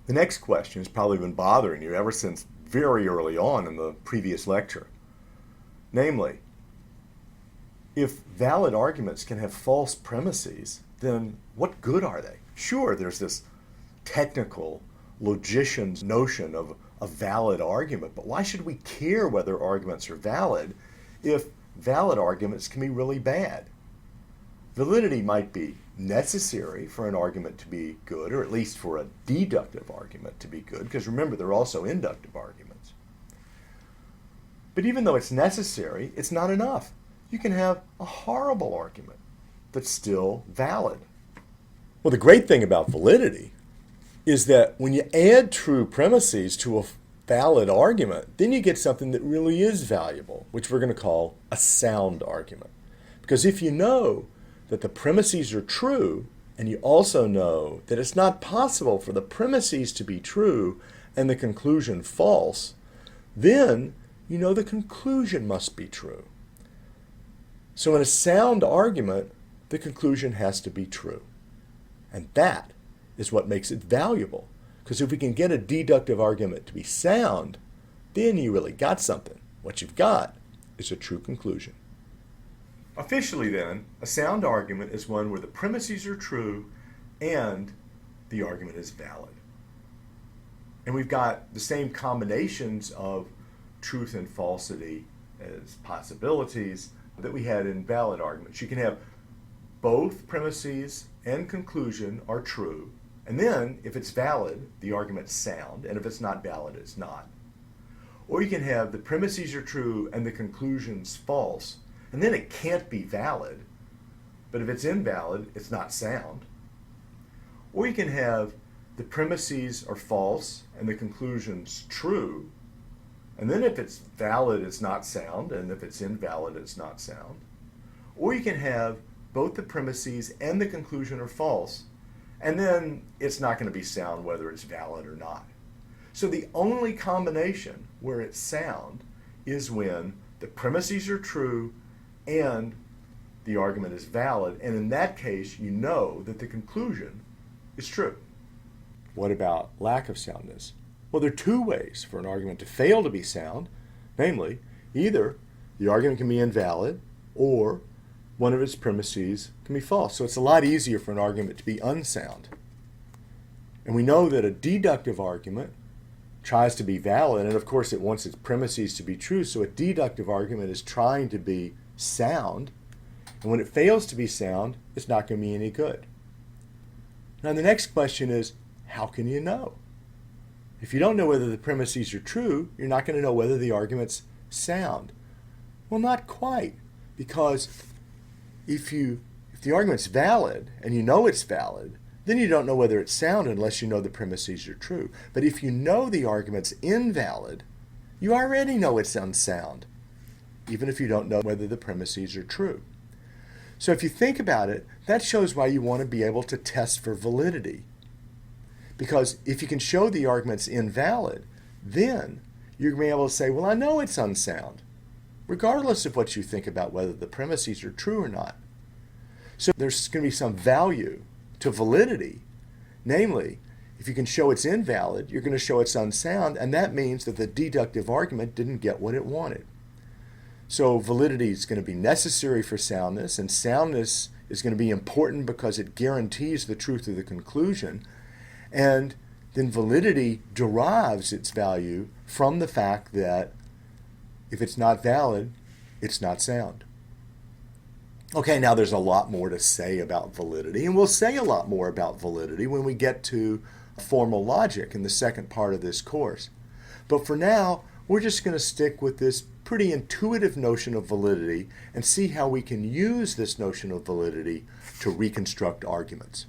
The next question has probably been bothering you ever since very early on in the previous lecture. Namely, if valid arguments can have false premises, then what good are they? Sure, there's this technical logician's notion of a valid argument, but why should we care whether arguments are valid if valid arguments can be really bad? Validity might be necessary for an argument to be good, or at least for a deductive argument to be good, because remember, there are also inductive arguments. But even though it's necessary, it's not enough. You can have a horrible argument that's still valid. Well, the great thing about validity is that when you add true premises to a valid argument, then you get something that really is valuable, which we're going to call a sound argument. Because if you know that the premises are true, and you also know that it's not possible for the premises to be true and the conclusion false, then you know the conclusion must be true. So in a sound argument, the conclusion has to be true. And that is what makes it valuable. Because if we can get a deductive argument to be sound, then you really got something. What you've got is a true conclusion. Officially then, a sound argument is one where the premises are true and the argument is valid. And we've got the same combinations of truth and falsity as possibilities that we had in valid arguments. You can have both premises and conclusion are true, and then if it's valid, the argument's sound, and if it's not valid, it's not. Or you can have the premises are true and the conclusion's false, and then it can't be valid, but if it's invalid, it's not sound. Or you can have the premises are false and the conclusion's true, and then if it's valid, it's not sound, and if it's invalid, it's not sound. Or you can have both the premises and the conclusion are false, and then it's not going to be sound whether it's valid or not. So the only combination where it's sound is when the premises are true and the argument is valid, and in that case, you know that the conclusion is true. What about lack of soundness? Well, there are two ways for an argument to fail to be sound, namely, either the argument can be invalid or one of its premises can be false. So it's a lot easier for an argument to be unsound. And we know that a deductive argument tries to be valid, and of course it wants its premises to be true, so a deductive argument is trying to be sound, and when it fails to be sound, it's not going to be any good. Now the next question is, how can you know? If you don't know whether the premises are true, you're not going to know whether the argument's sound. Well, not quite, because if the argument's valid and you know it's valid, then you don't know whether it's sound unless you know the premises are true. But if you know the argument's invalid, you already know it's unsound, even if you don't know whether the premises are true. So if you think about it, that shows why you want to be able to test for validity. Because if you can show the argument's invalid, then you're going to be able to say, well, I know it's unsound, regardless of what you think about whether the premises are true or not. So there's going to be some value to validity. Namely, if you can show it's invalid, you're going to show it's unsound, and that means that the deductive argument didn't get what it wanted. So validity is going to be necessary for soundness, and soundness is going to be important because it guarantees the truth of the conclusion. And then validity derives its value from the fact that if it's not valid, it's not sound. Okay, now there's a lot more to say about validity, and we'll say a lot more about validity when we get to formal logic in the second part of this course. But for now, we're just going to stick with this pretty intuitive notion of validity and see how we can use this notion of validity to reconstruct arguments.